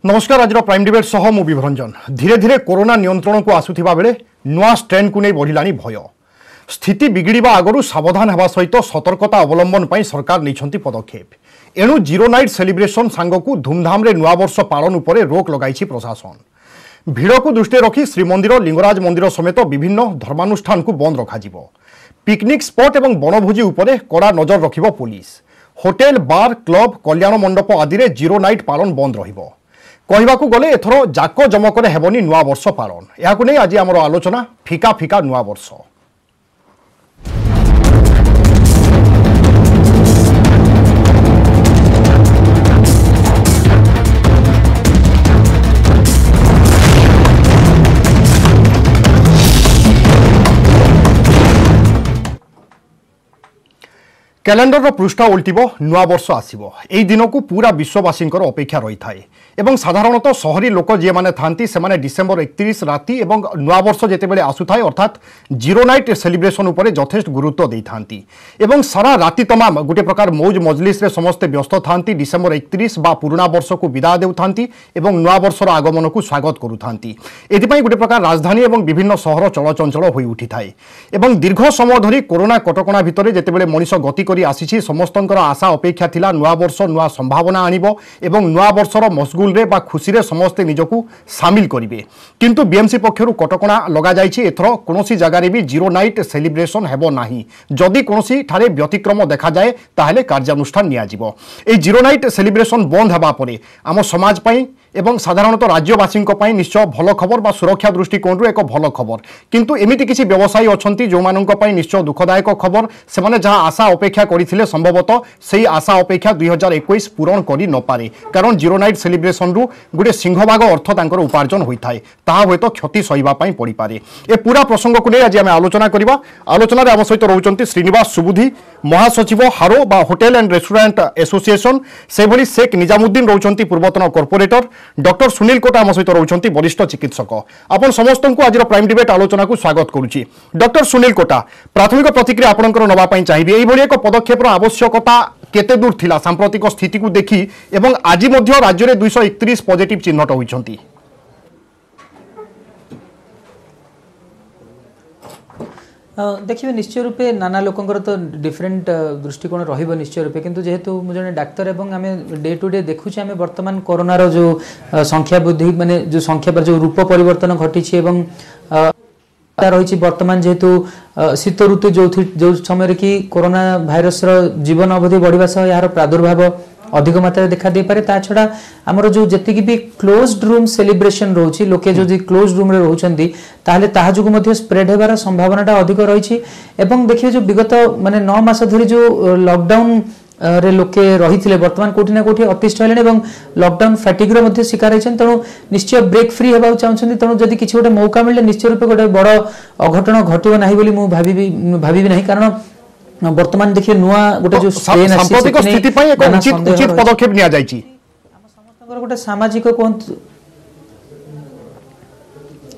नमस्कार आज prime debate सह मु विभरंजन। धीरे धीरे कोरोना नियंत्रण को आसुथिबा बेले नुआ स्ट्रेन को नहीं बढ़िलानी भय। स्थिति बिगिड़वा आगु सावधान होगा सहित सतर्कता अवलंबन पर सरकार नहीं पदक्षेप। एणु जीरो नाइट सेलिब्रेशन सांगकु धूमधाम रे नुआ वर्ष पालन उपरे रोक लगाई प्रशासन। भिड़ को दृष्टि रखी श्रीमंदिर लिंगराज मंदिर समेत विभिन्न धर्मानुष्ठान को बंद रखा। पिकनिक स्पॉट और बनभोजी उपरे कड़ा नजर रखिबो पुलिस। होटेल बार क्लब कल्याण मंडप आदि रे जीरो नाइट पालन बंद रहिबो। कहवाकू गले एथर जाक जमक हेबनी नुआ वर्ष पालन। याकू नहीं आज आमर आलोचना फिका फिका नुआ वर्ष। कैलेंडर पृष्ठ उल्टिबो नुआ वर्ष आसीबो। एई दिन को पूरा विश्ववासी अपेक्षा रही थाए एवं साधारणतः शहरी लोक जे माने थांती से माने डिसेंबर 31 राति एवं नुआ वर्ष जेतेबेले आसुथाय अर्थात जीरो नाइट सेलिब्रेशन उपरे यथेष्ट गुरुत्व दे थांती एवं सारा राति तमाम गोटे प्रकार मौज मजलिस रे समस्त व्यस्त थांती। डिसेंबर 31 बा पुराना वर्ष को विदा देउ थांती एवं नुआ वर्षर आगमन को स्वागत करू थांती। एथिपई गोटे प्रकार राजधानी एवं विभिन्न सहर चलचंचल होई उठी थाए एवं दीर्घ समय धरी कोरोना कटकणा भितरे जेतेबेले मनीष गति करी आसीछि समस्तंकर आशा अपेक्षा थिला नुआ वर्ष नुआ संभावना आनिबो एवं नुआ वर्षर मशगुल रे बा खुशी रे समस्ते निजकू सामिल करिवे। किंतु बीएमसी पक्षरु कटकणा लगा जाइछि। एथर कोनोसी जगारे भी जीरो नाइट सेलिब्रेशन हेबो नाही। जदि कोनोसी ठारे व्यतिक्रम देखा जाए ताहेले कार्यानुष्ठान निया जिवो। ए जीरो नाइट सेलिब्रेशन बंद हेबा परे आम समाज पई एवं साधारणतः राज्यवासी निश्चय भल खबर बा सुरक्षा दृष्टिकोण एक भल खबर। किंतु एमिति किसी व्यवसायी अच्छा जो मानक निश्चय दुखदायक खबर से जहाँ आशा अपेक्षा करते संभवतः से आशा अपेक्षा 2021 पूरण कर न पारे। कारण जीरो नाइट सेलिब्रेशन रु गोटे सिंहभाग अर्थ तांकर उपार्जन होता है ताहा हूँ क्षति सहीवाई पड़ पारे। ए पूरा प्रसंग को नहीं आज आम आलोचना करवा। आलोचना आम सहित रोचंती श्रीनिवास सुबुधी महासचिव हारो बा होटेल एंड रेस्टोरेंट एसोसिएशन से भली शेख निजामुद्दीन रोचंती पूर्वतन कॉर्पोरेटर। डॉक्टर सुनील कोटा आम सहित रोचंती वरिष्ठ चिकित्सक। आपण समस्त को आज प्राइम डिबेट आलोचना को स्वागत करुच्ची। डॉक्टर सुनील कोटा प्राथमिक प्रतिक्रिया आपनकर नबा पई चाहिए। एई एक पदक्षेप आवश्यकता केते दूर थिला सांप्रतिक स्थिति को देखी एवं आज मध्य राज्य में 231 पॉजिटिव चिन्हट होइछंती। देखिए निश्चय रूपे नाना लोकंकर तो डिफरेंट दृष्टिकोण रहिबो निश्चय रूपे। किंतु जेहेतु मु जने डाक्टर एवं आमे डे टू डे देखुचे आमे वर्तमान कोरोना रो जो संख्या वृद्धि माने जो संख्या पर जो रूप परिवर्तन घटी एवं रही वर्तमान जेहेतु शीत ऋतु जो समय कि कोरोना भाइरस रो जीवन अवधि बढ़िबा सह यार प्रादुर्भाव अधिक मात्रा देखा दे पारे। ता छड़ा हमर जो जति भी क्लोज्ड रूम सेलिब्रेशन रोची लोके जो क्लोज्ड रूम रे रहउचंदी ताहले ताहा जुगु मध्ये स्प्रेड हेबार संभावनाटा अधिक रही। एवं देखिए जो विगत माने 9 मास धरि जो लॉकडाउन रे लोके रही वर्तमान कोठी ना कोठी अतिष्ठ हेलेन एवं लॉकडाउन फैटिग रो मध्ये शिकार होइछन। तेणु निश्चय ब्रेक फ्री हेबाउ चाहछन। तेणु जदि किछि गोटे मौका मिले निश्चय रूपे गोटे बड़ अघटन घटिबो नाही बोली मु भाबी नाही। कारण वर्तमान देखिए नुआ गोटे जो सांप्रतिक स्थिति पई एक उचित पदक्षेप निया जायछि। हम समस्त गोटे सामाजिक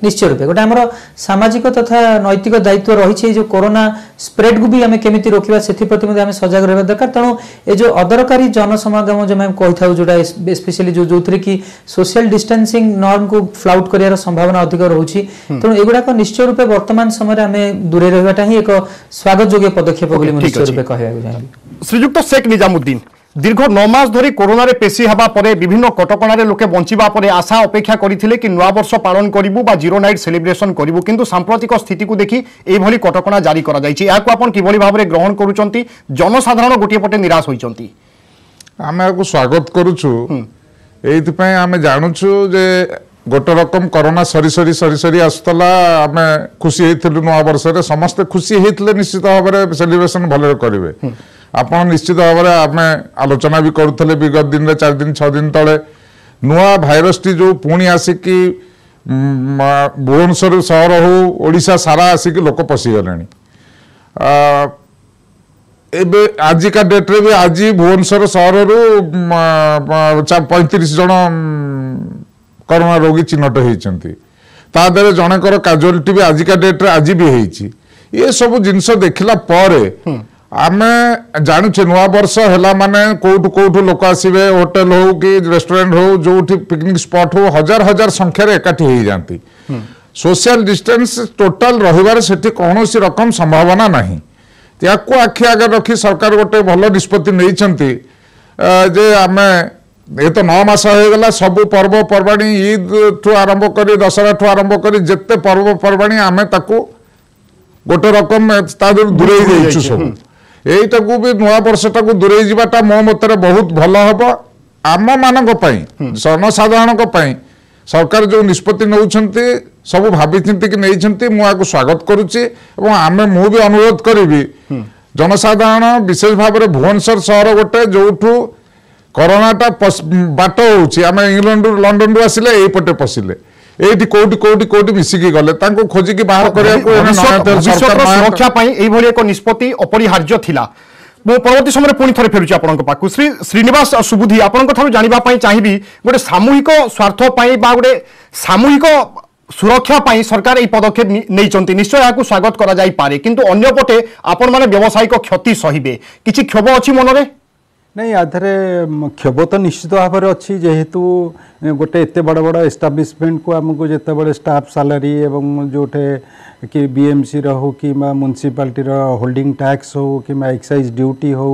निश्चय रूपे गोटे आमर सामाजिक तथा नैतिक दायित्व रही जो कोरोना स्प्रेड को भी आम केमी रोकवा से आम सजग रहा दरकार। तेणु ये जो अदरकारी जनसमागम जो आम कही था जोटा स्पेशली जो थे कि सोशल डिस्टेंसिंग नॉर्म को फ्लाउट कर संभावना अधिक रोचे। तेणु एगुड़ाक निश्चय रूपे वर्तमान समय आम दूरे रहा ही एक स्वागत योग्य पदक्षेप निश्चय रूपे कहना। श्रीजुक्त शेख निजामुद्दीन दीर्घ 9 मास धरी कोरोना रे पेशी हवा परे विभिन्न कटकणा रे लोके बंचिबा परे आशा अपेक्षा करथिले कि नुआ वर्ष पालन करिवु बा जीरो नाइट सेलिब्रेशन करिवु। किंतु सांप्रतिक स्थिति को देखि एई भली कटकणा जारी करा जायछि। याकु आपण किभली भाबरे ग्रहण करूचंती? जनसाधारण गोटे पटे निराश होइचंती। आमे याकु स्वागत करूछु। एइथि पय आमे जानुछु जे गोटे रकम कोरोना सरी सरी सरी सरी आसतला आमे खुशी हेथिलु नुआ वर्ष रे समस्त खुशी हेथिले निश्चित भाबरे सेलिब्रेशन भले करिवे। आपण निश्चित भाव में आम आलोचना भी करुले विगत दिन में 4 दिन 6 दिन तले नुआ भाइरस टी जो पुणी आसिकी भुवनेश्वर सहर हो ओडिशा सारा आसिकी लोक पशिगले। एबे आजिका डेट रे भी आज भुवनेश्वर सहर रु 35 जन कोरोना रोगी चिन्हट होती। ता देहरे जनकर काजुआलिटी भी आजिका डेट रे आज भी होती। ये सब जिनस देखला परे आमे जानुचे नुआ वर्ष है माने कौटू लोक आसवे होटेल हो कि रेस्टोरेंट हो जो पिकनिक स्पॉट हो हजार हजार संख्यार एकाठी हो जाती सोशल डिस्टेंस टोटाल रहिबार सेठी कौनसी रकम संभावना नहीं याकू आखि आगे रखी सरकार गोटे भल निष्पत्ति नहीं जे आमे ये तो 9 मास हो गला सबु पर्वपर्वाणी ईद ठू आरंभ करी दशहरा ठू आरंभ करी जिते पर्वपर्वाणी आमे ताकू गोटे रकम दूरे जाइछु सब एटाकू भी नुआ वर्षटाकू दूरे जावाटा मो मतरे बहुत भल हम आम मानक जनसाधारण सरकार जो निष्पत्ति नौछंती सब भाभी चिंती कि नहीं मुझे स्वागत करुच्ची आमे मु भी अनुरोध करी जनसाधारण विशेष भाव में भुवनेश्वर सहर गोटे जो कोरोनाटा बाट होमें इंग्लैंड लंडन रु आसिले एपटे पशिले एठी कोटी मिसिकी गले तांको खोजिकी बाहर करया सुरक्षा एक निष्पत्ति अपरिहार्य थिला मो परवर्ती समय पुणी थे फेरुची आपण पाक श्रीनिवास सुबुद्धि आपण जानापी चाहिए गोटे सामूहिक स्वार्थ गोटे सामूहिक सुरक्षा पाई सरकार यह पदक्षेप नहीं निश्चय यहाँ स्वागत करा जाई पारे किंतु अन्यपटे आपण माने व्यावसायिक क्षति सहिबे किछि क्षोभ अछि मनरे नहीं आधे क्षोभ तो निश्चित भाव में अच्छी जेहेतु गोटे एत बड़ बड़ एस्टाब्लिशमेंट को आमको जिते बड़े स्टाफ सालारी एवं जोटे कि बीएमसी हो कि म्युनिसिपालिटी होल्डिंग टैक्स हो कि एक्साइज ड्यूटी हो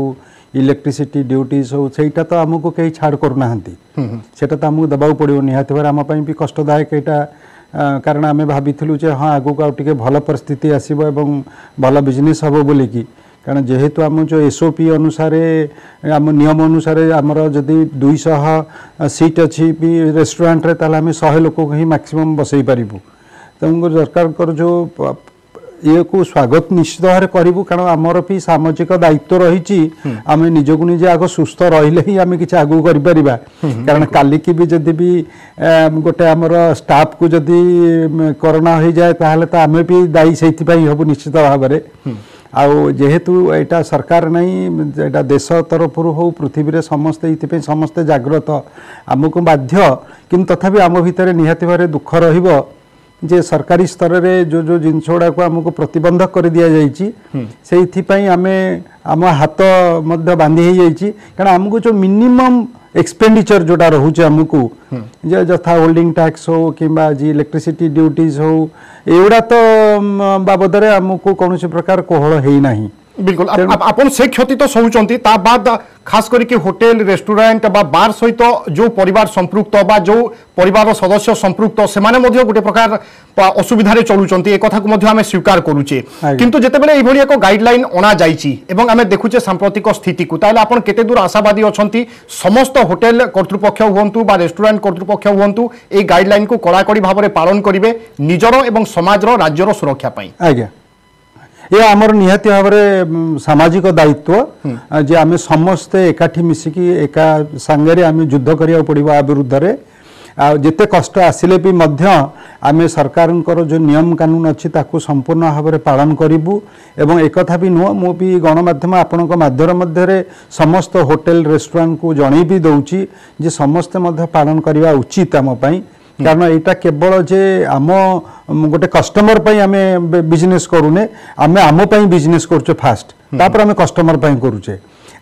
इलेक्ट्रिसिटी ड्यूटीज हो सेटा तो आमको कहीं छाड़ करना सेटा तो आमको दबाव पड़ो निहाती भाव आम भी कष्टदायक यहाँ कारण आम भाभी हाँ आगू आउ टे भल परिस्थिति आसो भल बिजनेस हम बोलिकी कारण जेहेतु आम जो एसओपी अनुसार आम नियम अनुसार आमर जदि 200 सीट अच्छी भी रेस्टोरेंट रे ताले आम 100 लोक ही मैक्सिमम बसई पारिबु तेणु सरकार जो ये को स्वागत निश्चित भाव में करूँ कारण आमर भी सामाजिक दायित्व रही आम निजक निजे आग सुस्थ रही ही आम कि आगू कर कारण काली की भी जदि भी गोटे आमर स्टाफ को जदि कोरोना हो जाए ताहले तो आम भी दायी से हबु निश्चित भाव में आउ जेहेतु एटा सरकार नहीं एटा देश तरफ हो पृथ्वी रे समस्ते ये समस्ते जाग्रत आमको बाध्य किंतु तथापि आम भितर निहाती भाव दुख रहिबो जे सरकारी स्तर रे जो जो जिनस गुड़ा को आमको प्रतिबंधक कर दिया जाइए आम हाथ मध्य बांधि हो कारण आमको जो मिनिमम एक्सपेंडिचर जोटा रोचे आमको जथा होल्डिंग टैक्स हो कि इलेक्ट्रिसिटी ड्यूटीज हो एगुड़ा तो बाबद आमको कौन प्रकार कोहल है ना बिल्कुल आपन से क्षति तो सहउचंती ता बाद खास करके होटेल रेस्टोरेंट बा बार सहित जो परिवार संपृक्त बा जो परिवार सदस्य संपृक्त से माने मध्य गोटे प्रकार असुविधा चलुचंती एक कथा को मध्य आमे स्वीकार करूचे किंतु जेतेबेले एई भली एक गाइडलाइन अना जाईची एवं आमे देखुचे सांप्रतिक स्थिति को ताले आपन केते दूर आशावादी अछंती समस्त होटेल कर्तृपक्ष हुंतु बा रेस्टोरेंट कर्तृपक्ष हुंतु ए गाइडलाइन को कड़ाकड़ी भाव में पालन करिवे निजर एवं समाजर राज्यर सुरक्षा पई आज्ञा ये आमर निहाती भाव में सामाजिक दायित्व जे आम समस्ते एकाठी मिसिकी एका सांगे आम युद्ध करिया पड़ो आ विरुद्ध रे जिते कष्ट आसिले भी मध्य आम सरकार जो नियम कानून अच्छी ताकू संपूर्ण भाव में पालन करूँ एवं एक कथा भी नुह मु भी गणमाध्यम आपण मध्य समस्त होटेल रेस्टोरेंट को जन भी दौची जे समस्ते मध्य पालन करने उचित आम कारण यहाँ केवल जे आम गोटे कस्टमर आम बिजनेस करूने आम आम बिजनेस करुचे फास्ट तापर आम कस्टमर करुचे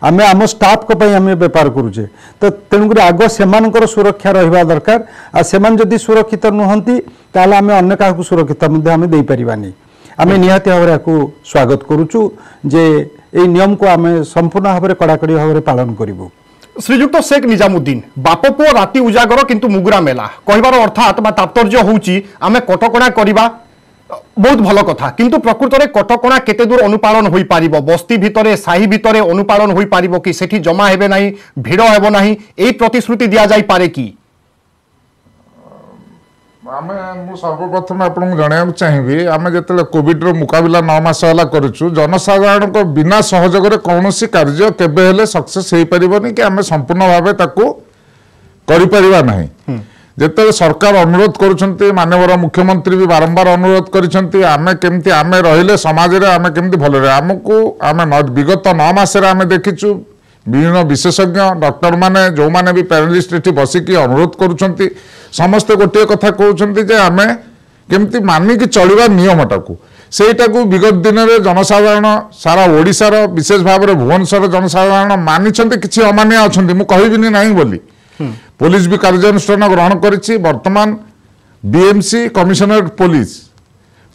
आम आम स्टाफ आम बेपार करुचे तो तेणुक आग से सुरक्षा रहा दरकार आ सेमान जदि सुरक्षित नुहंती ताले आम अन्य क्या सुरक्षित आम दे पारिबानी आम निहाती भाव में स्वागत करुचु जे ये नियम को आम संपूर्ण भाव में कड़ाकड़ी भाव में पालन करूँ श्रीजुक्त शेख निजामुद्दीन बाप पुओ राति उजागर किंतु मुगुरा मेला कहबार अर्थात तात्पर्य होउची आमे कटकणा करिबा बहुत भल कथा किंतु प्रकृत में कटकणा केते दूर अनुपालन होई पारिबो बस्ती भितरे साही भितरे अनुपालन होई पारिबो कि सेठी जमा हेबे नाही भिड़ हेबो नाही एई प्रतिश्रुति दिया जाई पारे कि आमे मु सर्वप्रथम आपन जणाया चाहिए आमे जतले कोविड रो मुकाबला 9 मास होला करूछु जनसाधारण को बिना सहयोग रे कोनोसी कार्य केबे हेले सक्सेस हेई परिबोनी कि आमे संपूर्ण भाबे ताकू करि परिबा नाही जेते सरकार अनुरोध करूछंती माननीय मुख्यमंत्री भी बारंबार अनुरोध करिसंती आमे केमती आमे रहिले समाज रे आमे केमती भलो रे हमकू आमे विगत 9 मास रे आमे देखिछु विभिन्न विशेषज्ञ डॉक्टर माने जो माने भी पैनलिस्ट एठी बसिकी अनुरोध करूछंती समस्त गोटे कथा कहउछंती जे आमे केमती मानिकी चलिबा नियमटाकू ସେଇଟାକୁ ବିଗତ ଦିନରେ ଜନସାଧାରଣ ସାରା ଓଡ଼ିଶାର ବିଶେଷ ଭାବରେ ଭୁବନେଶ୍ୱର ଜନସାଧାରଣ ମାନିଛନ୍ତି, କିଛି ଅମାନିଆ ଅଛନ୍ତି, ମୁଁ କହିବିନି ନାହିଁ ବୋଲି। पुलिस भी कार्यानुष्ठान ग्रहण करिछि। वर्तमान BMC commissioner police,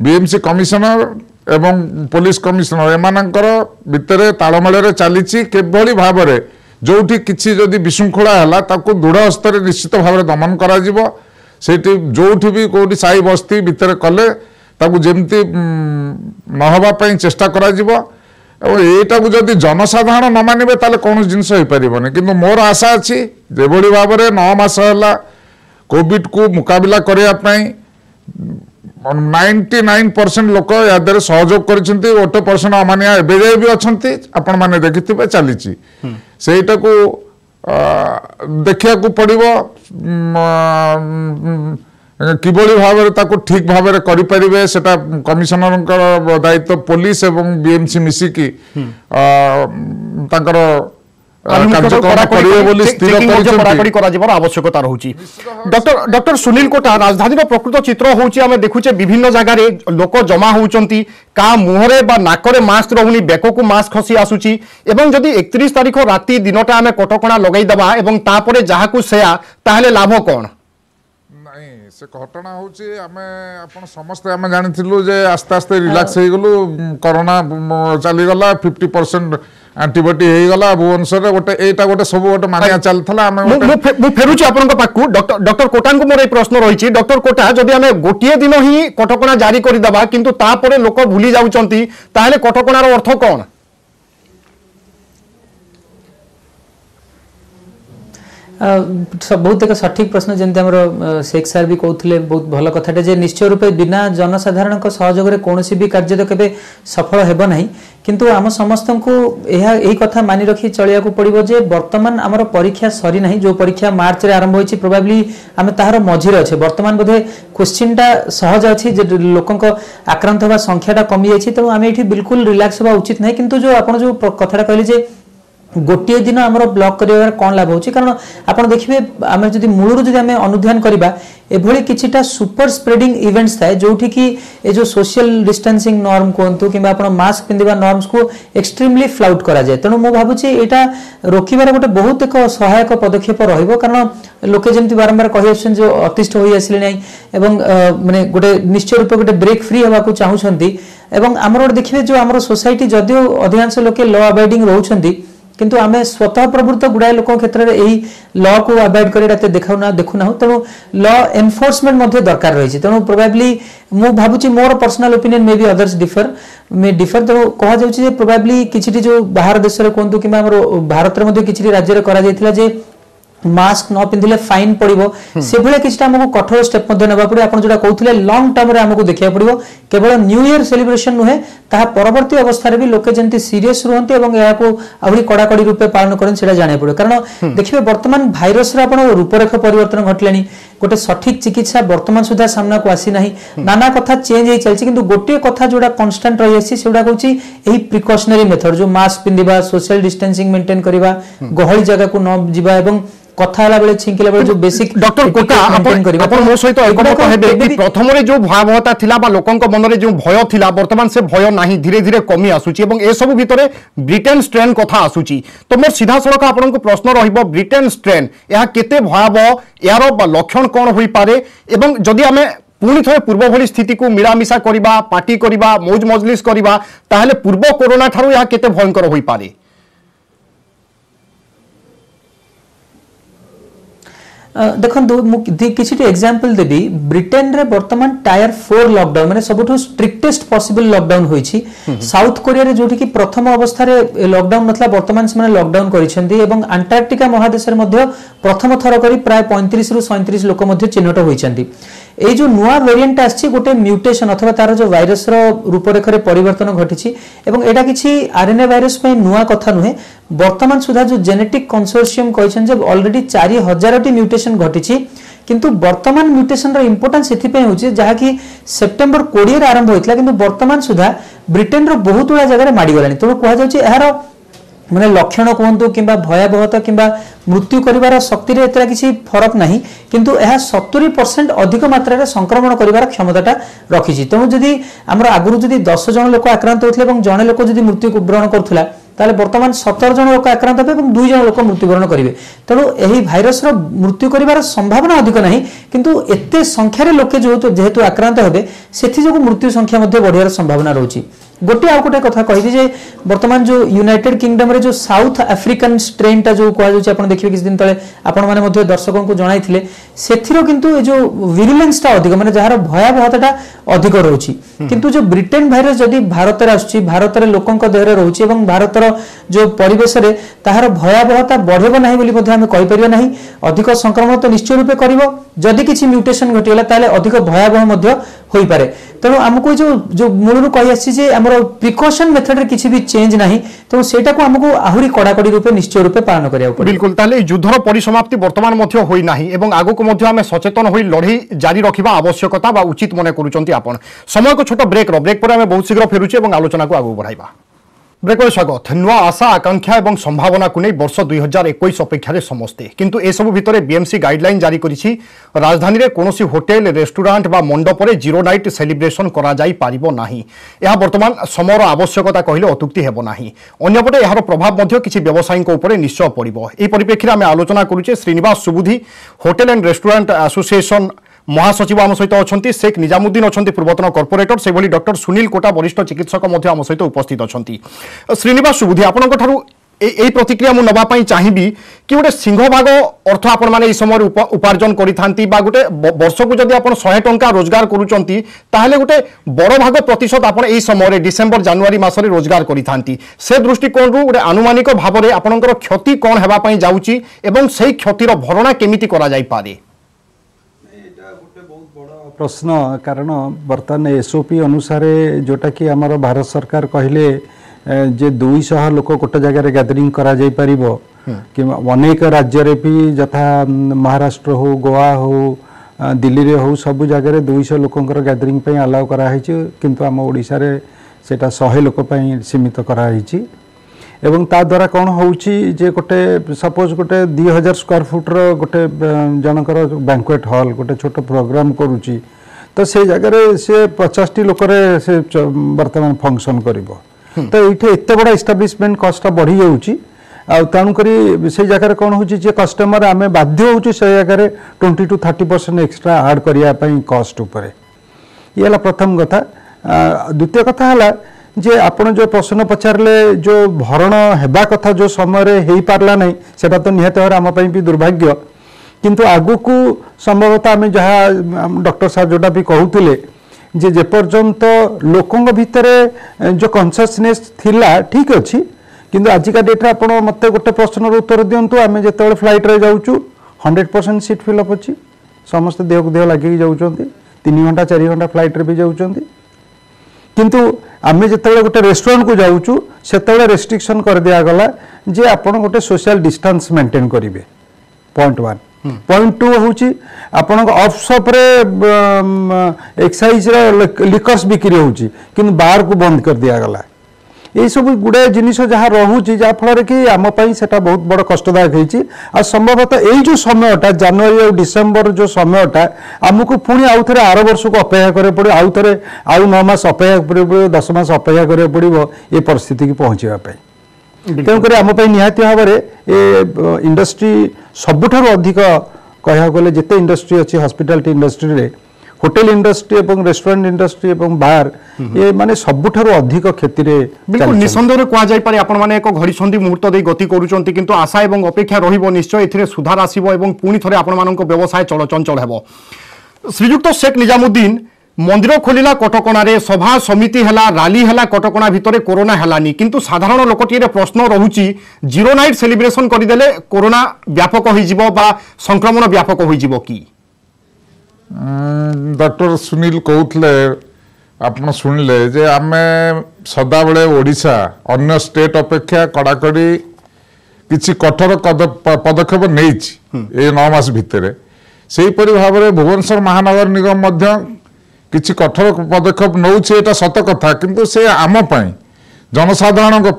BMC commissioner एवं पुलिस कमिशनर एमानकर भितरे तालमेल चली केभली भाव में जोठी किछि जदि विशृंखला है ताकू दृढ़ हस्तर निश्चित भाव में दमन करा जिवो। सेठी जोठी भी कोठी साई बस्ती भितर कले ताकू जेमती नहबा पई चेष्टा करा जिवो। एटा को जदि जनसाधारण न मानिबे ताले कौन जिनस हो पारिबनी। किंतु मोर आशा अछि जेभली भाव में 9 मास है कोविड को मुकाबला करने 99% लोक या सहयोग करछन्ति। 1% अमानिया एबे भी अछन्ति, आपण माने देखिथिबे चलीछि। सेटा को देखिया को पड़िबो किभली भाव में ताको ठीक भाव में करि परिबे। सेटा कमिशनर दायित्व पुलिस एवं बीएमसी मिसिकी तांकर आवश्यकता रही। डॉक्टर सुनील कोटा, राजधानी प्रकृत चित्र होउछि आमे देखुचे विभिन्न जगह लोक जमा होउचंती, का मुहरे बा नाकरे मास्क रहुनी, बेक को मास्क खसी आसुची। एवं जदि 31 तारिख राति दिनटा आमे कटकणा लगाई दबा एवं तापरे जहाकू सेया ताहले लाभ कोन? से घटना होची आमे आपण समस्त आमे जानिथिलु जे आस्ते आस्ते रिलैक्स हे गलु, कोरोना चली गला, 50% एंटीबॉडी हे गला भुवनेश्वर गोटे एटा गोटे सब गोटे मानिया चलथला। आमे मु फेरुची आपन को पाकू डॉक्टर कोटा को मोर ए प्रश्न रहिछि। डॉक्टर कोटा, जदि आमे गोटिए दिन ही कटकणा जारी करि दबा किंतु तापरे लोक भूली जाउचंती ताहले कटकणार अर्थ कोन? बहुत एक सठिक प्रश्न जमी आम शेख सार भी कहते बहुत भल कथाटे जे निश्चय रूपे बिना जनसाधारण सहयोग में कौन भी कार्य तो केबे सफल हेब नहीं। किंतु आम समस्त को यही कथा मानि रखी चलिया पड़ो जे वर्तमान आमर परीक्षा सरी ना, जो परीक्षा मार्च रे आरंभ होती प्रोबेबली आम ताहार मझिरे अच्छे। वर्तमान बोधे क्वेश्चनटा सहज अच्छी लोकों आक्रांत होगा संख्याटा कमी जाइए, तेणु आम ये बिल्कुल रिलैक्स होगा उचित नहीं। किंतु जो आप जो कथाटा कहले जे गोटे दिन आम ब्लॉक कर कौन लाभ होची, कारण आप देखिए आम जब मूलर जब आम अनुध्यान करवा एभली किछिटा सुपर स्प्रेडिंग इवेंट्स थाए जोठी कि ए जो सोशल डिस्टेंसिंग नॉर्म कहतु कि मास्क पिंधिबा नॉर्म्स को एक्सट्रीमली फ्लाउट करा जाए। तेणु मु भाबुची एटा रोकिबार गोटे बहुत एक सहायक पदक्षेप रहिबो, कारण लोके जेमति बारंबार कहि आछन जो अतिष्ठ होई आसिले नै एवं माने गोटे निश्चय रूप गोटे ब्रेक फ्री हेबा को चाहुछंती। एवं हमर देखिबे जो हमर सोसाइटी जदियो अधिकांश लोके लॉ अबाइडिंग रहउछंती, किंतु आमे स्वतः प्रवृत्त गुड़ाए लोक क्षेत्र में यही लॉ को अवॉइड करते देखुना। तेणु लॉ एनफोर्समेंट दरकार रही। तेणु प्रोबेबली मु भावुची मोर personal opinion may be others differ तेणु कह जाउची जे प्रोबेबली किछि जो बाहर देश रे कोंतु कि भारत रे मध्ये किछि राज्य रे करा जायतिला जे मास्क न पिंधिले फाइन पड़ो, से भाई किसी आमको कठोर स्टेप ना पड़े। आप जो कहते लंग टर्म आमको देखा पड़ो, केवल न्यू इयर सेलिब्रेशन नुहे ताहा परवर्ती अवस्था भी लोके जंती सीरियस रुहंती एवं या को आहुरी कड़ाकड़ी रूपे पालन करन सेटा जाने पड़ो। कारण देखिए वर्तमान भाइरस रे आपण रूपरेखा परिवर्तन घटलानी, गोटे सठिक चिकित्सा वर्तमान सुधा सामना को आसी नाही, नाना कथा चेंज हो चलछि। किंतु गोटे कथा जोडा कांस्टेंट रही आसी सेडा कहूची एही प्रिकॉशनरी मेथड जो मास्क पिंधिबा, सोशल डिस्टेंसिंग मेंटेन करबा, गहली जगह को न जिबा एवं कथा बेले छिंकिला बेले जो बेसिक डॉक्टर कोटा अपन मो सहित एकमत हेबे कि प्रथम रे जो भयावहता थिला बा लोकंक मन रे जो भय थिला वर्तमान से भय नाही, धीरे धीरे कमी आसुची एवं ए सब भितरे ब्रिटेन स्ट्रेन कथा आसुची। तो मोर सीधा सड़क आपन को प्रश्न रहिबो ब्रिटेन स्ट्रेन या केते भयावह, यार लक्षण कोन होई पारे एवं जदि आमे पुणी थे पूर्व भली स्थिति को मिलामिशा करबा, पार्टी करबा, मौज मजलिस करबा ताहले पूर्व कोरोना थारु या केते भयंकर होई पारे? देखो किसी एग्जांपल देबी। ब्रिटेन रे वर्तमान टायर 4 लॉकडाउन माने सबुठो स्ट्रिक्टेस्ट पॉसिबल लॉकडाउन होईछि। साउथ कोरिया रे जोठी कि प्रथम अवस्था रे लॉकडाउन नथला वर्तमान से माने लॉकडाउन करिसेंती एवं अंटार्कटिका महादेश रे मध्य प्रथम थर करी प्राय 35 रु 37 लोक मध्य चिन्हट होईछंती। ए जो नुआ वेरिएंट आछि गोटे म्यूटेशन अथवा तार जो वायरस रो रूपरेखा रे परिवर्तन घटिछि एवं एटा किछि आरएनए वायरस पे नुआ कथा नुहे। वर्तमान सुधा जो जेनेटिक कंसोर्शियम कहिसन जे ऑलरेडी 4000 टी म्यूटेशन घटिछि, किंतु वर्तमान म्यूटेशन रो इंपोर्टेंस एथि पे होछि जहा कि सेप्टेम्बर 20 रे आरंभ होइतला, किंतु वर्तमान सुधा ब्रिटेन रो बहुत उडा जगह रे माडी गलानी। तो कहा जाउछि एहारो माने लक्षण कहतु कि भयावहता कि मृत्यु कर शक्ति एत किसी फरक ना किंतु यह 70% अधिक मात्रा संक्रमण कर क्षमता रखी। तेणु जदि आम आगुरी जदि 10 जन लोक आक्रांत होते जड़े लोक जदि मृत्युवरण करुला ताले वर्तमान 17 जन लोक आक्रांत हे 2 जन लोक मृत्युवरण करेंगे। तेणु यही भाइरस मृत्यु कर संभावना अधिक ना किंतु एते संख्यार लोके जो जेहेतु आक्रांत हे से मृत्यु संख्या बढ़िया संभावना रोची। गोटे आउ गोटे कथा कही वर्तमान जो यूनाइटेड किंगडम रे जो साउथ अफ्रिकन स्ट्रेन टा जो कह देखिए किसी दिन तले आपण माने दर्शकों को जणाइथिले सेथिरो किंतु ए जो विरुलेंस टा अधिक माने जहार भयावहता अधिक रोची किंतु जो ब्रिटेन भाइरस जदि भारत रे आछी भारत रे लोकन को देहरे रोची एवं भारतर जो परिवेश रे ताहार भयावहता बढ़ेबो नाही बोली मध्ये हम कहि परिबा नाही। अधिक संक्रमण तो निश्चय रूपे करिवो जदि किछि म्यूटेशन घटिला ताले अधिक भयावह मध्ये होई पारे। तेणु आमको जो मूलरू कही आसी आमर प्रिकॉशन मेथड रे किसी भी चेंज नाही तेणु सेटा को आमको आहुरी कड़ाकड़ी रूपे निश्चय रूपे पालन करिया पड़े। बिल्कुल ताले युद्धर परिसमाप्ति वर्तमान मध्य होई नाही एवं आगो को मध्य आमे सचेतन होई लड़ाई जारी रखिबा आवश्यकता बा उचित मने करूचंती आपण। समय को छोट ब्रेक पर आमे बहुत शीघ्र फेरुचे एवं आलोचना को आगो बढ़ाइबा। ब्रेक में स्वागत। नुआ आशा आकांक्षा और संभावना को नहीं वर्ष 2021 अपेक्षा समस्ते किंतु ए सब भितर बीएमसी गाइडलाइन जारी करिछि राजधानी रे कोनोसी होटेल रेस्टोरेंट बा मंडप रे जीरो नाइट सेलिब्रेशन करा जाई पारिबो नाही। यह वर्तमान समयर आवश्यकता कहले अत्युक्ति हेबो नाही। अन्यपटे यार प्रभाव मध्य किछि व्यवसायी ऊपर निश्चय पड़िबो। एही परिप्रेक्षी रे आमे आलोचना करूचे Srinivas Subudhi hotel and restaurant association महासचिव आम सहित अच्छा शेख निजामुद्दीन अच्छा पूर्वतन कॉर्पोरेटर से भली डॉक्टर सुनील कोटा वरिष्ठ चिकित्सक आम सहित उपस्थित अच्छा। श्रीनिवास सुबुधी आपंठ यही प्रतिक्रिया मुझे नापी चाहिए कि गोटे सिंहभाग अर्थ आपण मैंने समय उपार्जन करें गोटे वर्ष को जब आप 100 टंका रोजगार करुँच गोटे बड़ भाग प्रतिशत आप समय डिसेम्बर जानुआरी मासरे रोजगार करें से दृष्टिकोण गोटे आनुमानिक भाव में आपंकर क्षति कौन होगापी जाऊँगी एवं से क्षतिर भरणा केमिति करा जाई पारे? प्रश्न कारण बर्तमान एसओपी अनुसार जोटा कि आमर भारत सरकार कहले जे 200 लोक गोटे जगह गैदरिंग करा जाई परिबो कि अनेक राज्य रे भी यथा महाराष्ट्र हो गोवा हो दिल्ली रे हो सब जगह 200 लोकंकर गैदरिंग पे अलाउ करा हिची किंतु आम ओडिसा रे सेटा 100 लोक पे सीमित करा हिची एवं ता द्वारा कौन होउची जे गोटे सपोज गोटे 2000 स्क्वायर फुट रो गोटे जनकर बैंक्वेट हॉल गोटे छोट प्रोग्राम करूची तो से जगह से 50 लोक से वर्तमान फंक्शन करिवो तो ये एत बड़ा एस्टाब्लिशमेंट कस्ट बढ़ी जाऊँगी तेणुक से जगह कौन हो कस्टमर आम बाध्य हो से जगह 20 to 30% एक्सट्रा आड करने कस्ट उपर ये है प्रथम कथा। द्वितीय कथा है जे आपण जो प्रश्न पचारे जो भरण हेबा कथा जो समय हो पारला नहीं सेटा तो निहत भाव आम भी दुर्भाग्य किंतु आगु को संभवतः आम जहाँ डॉक्टर साहब जोटा भी कहते जे जेपर्यंत लोकों भितर जो कन्सियसनेस थिला ठीक अच्छी किंतु आजिका डेट्रे आप मत गोटे प्रश्न उत्तर दिंतु आम जो फ्लाइट रे जाऊँ 100% सीट फिलअप अच्छी समस्त देह को देह लगे जाऊँ 3 घंटा 4 घंटा फ्लाइट रे भी जाऊँ किंतु आम जो गोटे रेस्टोरेंट को जाऊँ से रेस्ट्रिक्शन कर दिगला जे आप गोटे सोशल डिस्टेंस मेंटेन करेंगे पॉइंट 1। पॉइंट 2 हूँ आपण ऑफ शॉप रे एक्साइज लिकर्स बिक्री होची किंतु बार को बंद कर दिगला ये सब गुड़े जिनिस जहाँ रोचे जहाँफल कि आम सेटा बहुत बड़ कष्टदायक होती आ संभवतः यही जो समयटा जनवरी और डिसेम्बर जो समयटा आमको पुणी आउ थे आर वर्ष को अपेक्षा करें पड़ो आउ थे आउ 9 मास अपेक्षा पड़ो 10 मास अपेक्षा करें पड़ो ये परिस्थिति की पहुँचापी तेणुक आम निहाती भाव में इंडस्ट्री सबुठार अधिक कह गले जिते इंडस्ट्री अच्छी हॉस्पिटैलिटी इंडस्ट्री रे होटेल इंडस्ट्री एवं रेस्टोरेंट इंडस्ट्री एवं बार ये माने सबुठार अधिक क्षति रे बिल्कुल निसंदेह कह जाय पारे आपण माने एक घड़ी संधि मुहूर्त दे गति करूचंती किंतु आशा एवं अपेक्षा रहिबो निश्चय एथिरे सुधार आसीबो एवं पुणी थरे आपण मानक व्यवसाय चलचंचल हेबो। श्रीयुक्त शेख निजामुद्दीन मंदिर खोलिला कटकणा सभा समिति है राली है कटकणा भितर कोरोना हेलानी किंतु साधारण लोकटी प्रश्न रोची जीरो नाइट सेलिब्रेशन करदेले कोरोना व्यापक हो संक्रमण व्यापक हो कि डॉक्टर सुनील कहते आप शुणिले जे आम सदा बेले ओडिशा अन्य स्टेट अपेक्षा कड़ाकड़ी किसी कठोर पदक्षेप नहीं 9 मास भितर से भाव में भुवनेश्वर महानगर निगम किसी कठोर पदक्षेप नौचे एटा सत कथा किंतु से आम जनसाधारण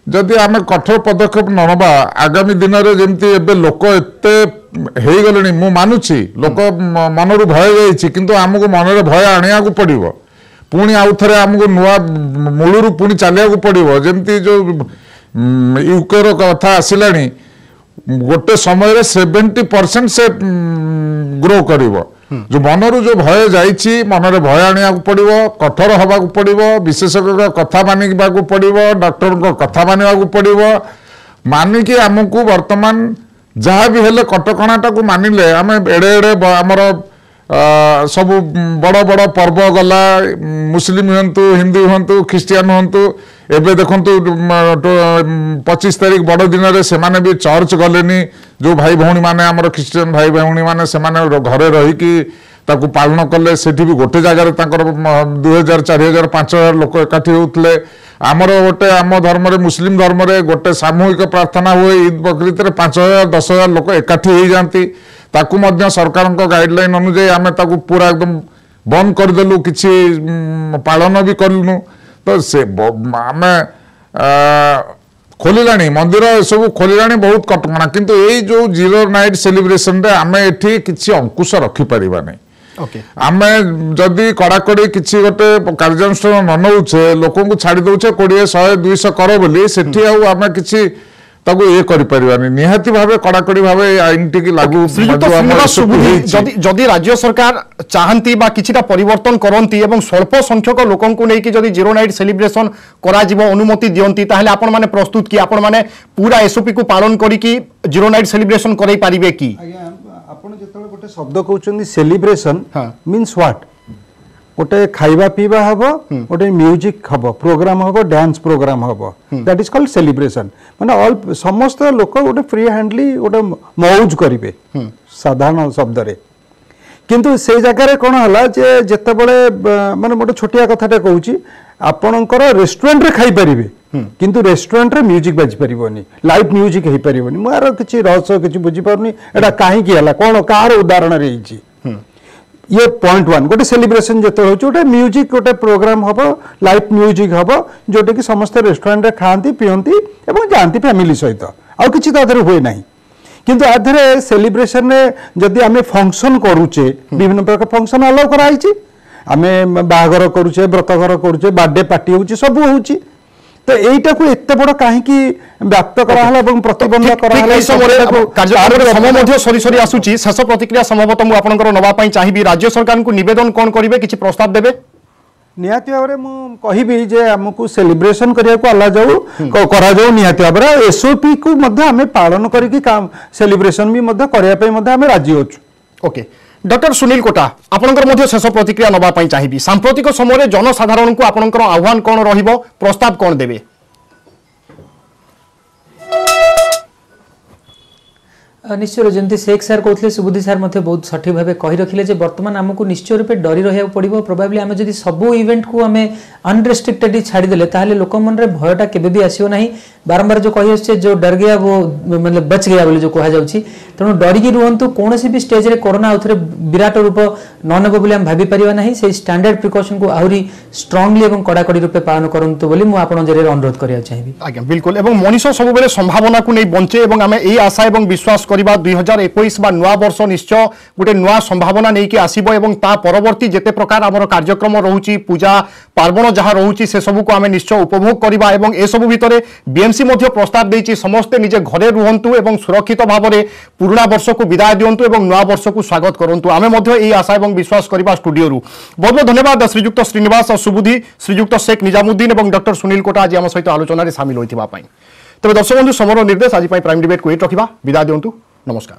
जदि आम कठोर पदक्षेप नवा आगामी दिन में जमी एवं लोक एत हो मु मानुची लोक मनरू भय जाइए किंतु आमको मन में भय आने को पड़ो पुणी आउ थे आमको नुआ मूलू पुणी चलिया पड़ो जमती जो यूके कथा आसला गोटे समय 70% से ग्रो कर जो मनरू जो भय जाइए मन में भय आने को पड़ो कठोर हवा पड़ो विशेषज्ञ कथा मानिका पड़ो डॉक्टर कथा मानिका पड़ो मानिकी आमको वर्तमान जहाँ भी हेले कटकणाटा को मानिले आम एड़े एड़े आमर सब बड़ बड़ पर्व गला मुस्लिम हूँ हिंदू हूँ ख्रिस्टियान हूँ एवं देखु 25 तारीख बड़ दिन से माने भी चर्च गलेनी जो भाई भौणी माने आमर ख्रिस्टियान भाई भौणी माने से घरे रहीकि ताकू पालन कले सेठी भी गोटे जगार 2000 4000 5000 लोक एकाठी होते आमर गोटे आम धर्म मुस्लिम धर्म गोटे सामूहिक प्रार्थना हुए ईद बकरीद 5000 10,000 लोक एकाठी हो जाती ताकू मध्य सरकार गाइडलाइन अनुजाई आम पूरा एकदम बंद करदेलु किसी पालन भी कलुनु तो से आम खोलिला मंदिर सब खोलिला बहुत कटकणा किंतु यही जो जीरो नाइट सेलिब्रेशन रे आम एठी किसी अंकुश रखिपर नहीं आम जदि कड़ाकड़ी किसी गोटे कार्यानुष्ठान न नौचे लोक छाड़ी दौचे 20-100-200 कर बोली सेठी आम किसी ये करिपरिबानी निहाती भावे कड़ाकड़ी भावे आईन टी लागू जदि राज्य सरकार चाहती बा किछिटा परिवर्तन करती एवं स्वल्प संख्यक लोकंकु नेकी जदि जीरो नाइट सेलिब्रेशन करा जिवो अनुमति दियंती ताहले आपण माने प्रस्तुत कि आपण माने पूरा एसओपी को पालन करी कि जीरो नाइट सेलिब्रेशन करै पारिबे कि आपण जेतले गोटे शब्द कहउचंदी सेलिब्रेशन मीन्स व्हाट गोटे खाइबा पीवा हबो गोटे म्यूजिक हबो प्रोग्राम हबो डांस प्रोग्राम हबो दैट इज कॉल्ड सेलिब्रेशन माने ऑल समस्त लोक गोटे फ्री हैंडली गोटे मौज करिवे साधारण शब्द रे किंतु से जगह रे कोन हला जे जत्ते बळे माने मोटे छोटिया कथाटे कहूची आपणकर रेस्टोरेंट रे खाइ परिबे किंतु रेस्टोरेंट रे म्यूजिक बाजी परिबोनी लाइव म्यूजिक हे परिबोनी मार किछि रहस्य किछि बुझी परनी एटा काहे की हला कोन कार उदाहरण रे हिची ये पॉइंट 1 गोटे सेलिब्रेशन जो गोटे म्यूजिक गोटे प्रोग्राम हम लाइव म्यूजिक हम जोटे कि समस्त रेस्टोरेंट खाती पीती और जाती फैमिली सहित आउ कि हुए ना किंतु आधे सेलिब्रेशन जदि आम फंक्शन करुचे विभिन्न प्रकार फंक्शन अलाउ कराई आम बाहागर करुचे व्रतघर करुचे बर्थडे पार्टी होची सब होची तो एटा को एते बड़ काहे व्याप्त कराला এবং प्रतिबंध कराला समय मध्य सरी सरी आसुची शेष प्रतिक्रिया संभवतः मु आपनकर नवा पई चाहिबी राज्य सरकार को निवेदन कोन करिवे किछि प्रस्ताव देबे निहाती भाव मु कहिबी जे हमकु सेलिब्रेशन करिया को अल्ला जाऊ करा जाऊ निहाती भाव एसओपी को मध्य हमें पालन करिकि काम सेलिब्रेशन भी मध्य करिया पई मध्य हमें राजी होछु ओके डॉक्टर सुनील कोटा आपनकर मध्य शेष प्रतिक्रिया नवा पई चाहिबी सांप्रतिक समय जनसाधारण को आपनकर आह्वान कोन रहिबो प्रस्ताव कोन देबे निश्चय जमी शेख सार कहते सुबुद्धि सार बहुत सठिक भाव कही रखिले बर्तमान आमको निश्चय रूपे डरी रहा पड़ो प्रोबाब्ली आम जब सब इवेंट को आम अनरेस्ट्रिक्टेड छाड़देले ताहले लोक मन रे भयटा केबे भी आसियो नाही बारंबार जो कही आछे जो डर गया वो मतलब बच गया बोली जो कहा जाउछि तेणु डरिकी रुहतु कौन भी स्टेज रे कोरोना आउथरे विराट रूप न नेब बोली आम भाभी परिबा नाही से स्टैंडर्ड प्रिकॉशन को आहुरी स्ट्रांगली एवं कड़ाकड़ी रूपे पालन करंतु बोली मु आपन जरे अनुरोध करिया चाहिबी आज्ञा बिल्कुल एवं मनीष सब बेले संभावना को नहीं बंचे एवं आम एई आशा एवं विश्वास करबा 2021 बा नुआ वर्ष निश्चय गोटे नुआ संभावना नहीं कि आसीबो एवं ता परवर्ती जेते प्रकार हमर कार्यक्रम रहउची पूजा पार्वण जहाँ रहउची से सब को आम निश्चय उपभोग करबा एवं ए सब भितरे बीएमसी मध्य प्रस्ताव देछि समस्त निजे घरे रुहंतु एवं सुरक्षित भाव में पुराना वर्ष को विदाय दियंतु एवं नुआ वर्ष को स्वागत करंतु आमे मध्य एई आशा एवं विश्वास करबा स्टूडियो रु बहुत बहुत धन्यवाद श्रीजुक्त श्रीनिवास सुबुद्धि श्रीजुक्त शेख निजामुद्दीन एवं डॉक्टर सुनील कोटा आज आम सहित आलोचना सामिल होइथिबा पई तबे दर्शक बंधु समर निर्देश आज प्राइम डिबेट को एट रखिबा विदाय दियंतु नमस्कार।